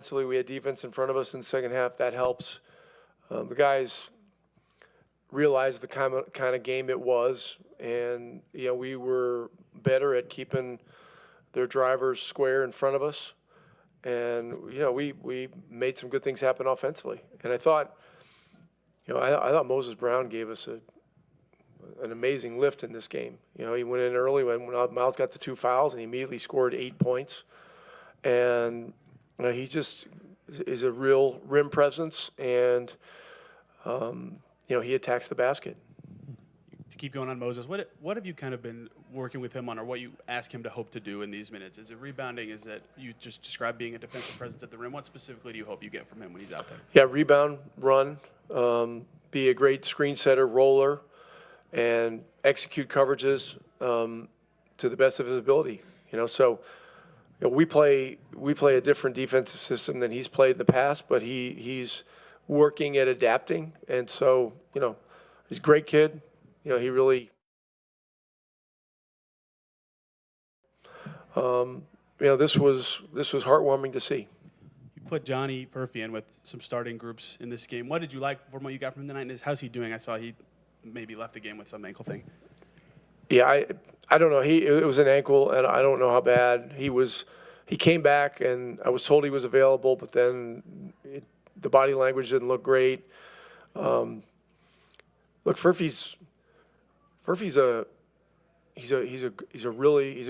offensively. We had defense in front of us in the second half. That helps. The guys realized the kind of game it was, and we were better at keeping their drivers square in front of us. And we made some good things happen offensively. And I thought Moses Brown gave us an amazing lift in this game. He went in early when Miles got the 2 fouls, and he immediately scored 8 points. And he just is a real rim presence, and he attacks the basket. To keep going on Moses, what have you kind of been working with him on, or what you ask him to hope to do in these minutes? Is it rebounding? Is it you just described being a defensive presence at the rim? What specifically do you hope you get from him when he's out there? Yeah, rebound, run, be a great screen setter, roller, and execute coverages to the best of his ability. So we play a different defensive system than he's played in the past, but he's working at adapting, and so he's a great kid. He really this was heartwarming to see. You put Johnny Furphy in with some starting groups in this game. What did you like from what you got from him tonight? And how's he doing? I saw he maybe left the game with some ankle thing. Yeah, I don't know. It was an ankle, and I don't know how bad he was. He came back, and I was told he was available, but then the body language didn't look great. Look, Furphy's a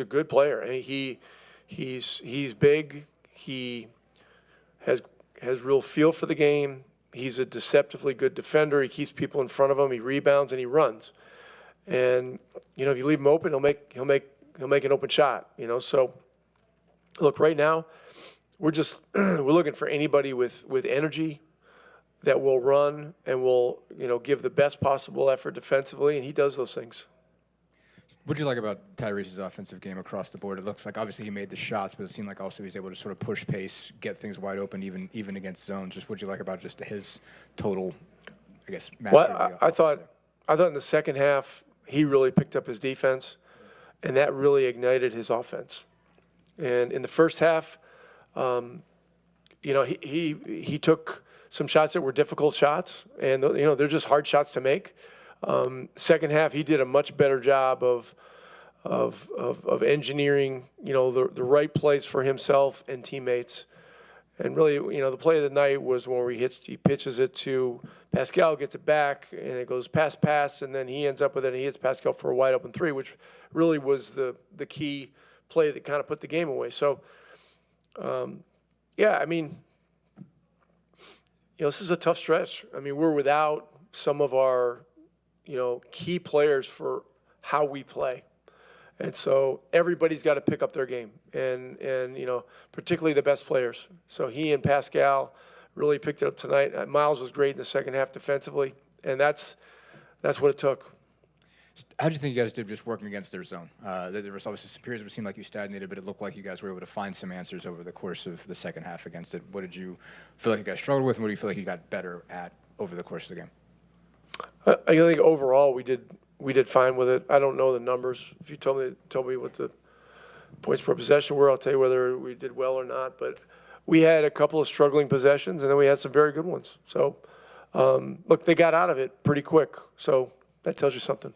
good player. I mean, he's big. He has real feel for the game. He's a deceptively good defender. He keeps people in front of him. He rebounds and he runs. And if you leave him open, he'll make an open shot. So look, right now we're looking for anybody with energy that will run and will give the best possible effort defensively, and he does those things. What do you like about Tyrese's offensive game across the board? It looks like obviously he made the shots, but it seemed like also he's able to sort of push pace, get things wide open, even against zones. Just what do you like about just his total, I guess, mastery? Well, I thought in the second half he really picked up his defense, and that really ignited his offense. And in the first half, he took some shots that were difficult shots, and they're just hard shots to make. Second half, he did a much better job of engineering, the right plays for himself and teammates. And really, the play of the night was when he pitches it to Pascal, gets it back, and it goes pass, and then he ends up with it, and he hits Pascal for a wide open 3, which really was the key play that kind of put the game away. So, yeah, I mean, this is a tough stretch. I mean, we're without some of our key players for how we play. And so everybody's got to pick up their game, and particularly the best players. So he and Pascal really picked it up tonight. Miles was great in the second half defensively, and that's what it took. How do you think you guys did just working against their zone? There was obviously some periods where it seemed like you stagnated, but it looked like you guys were able to find some answers over the course of the second half against it. What did you feel like you guys struggled with, and what do you feel like you got better at over the course of the game? I think overall we did fine with it. I don't know the numbers. If you tell me what the points per possession were, I'll tell you whether we did well or not. But we had a couple of struggling possessions, and then we had some very good ones. So, look, they got out of it pretty quick. So that tells you something.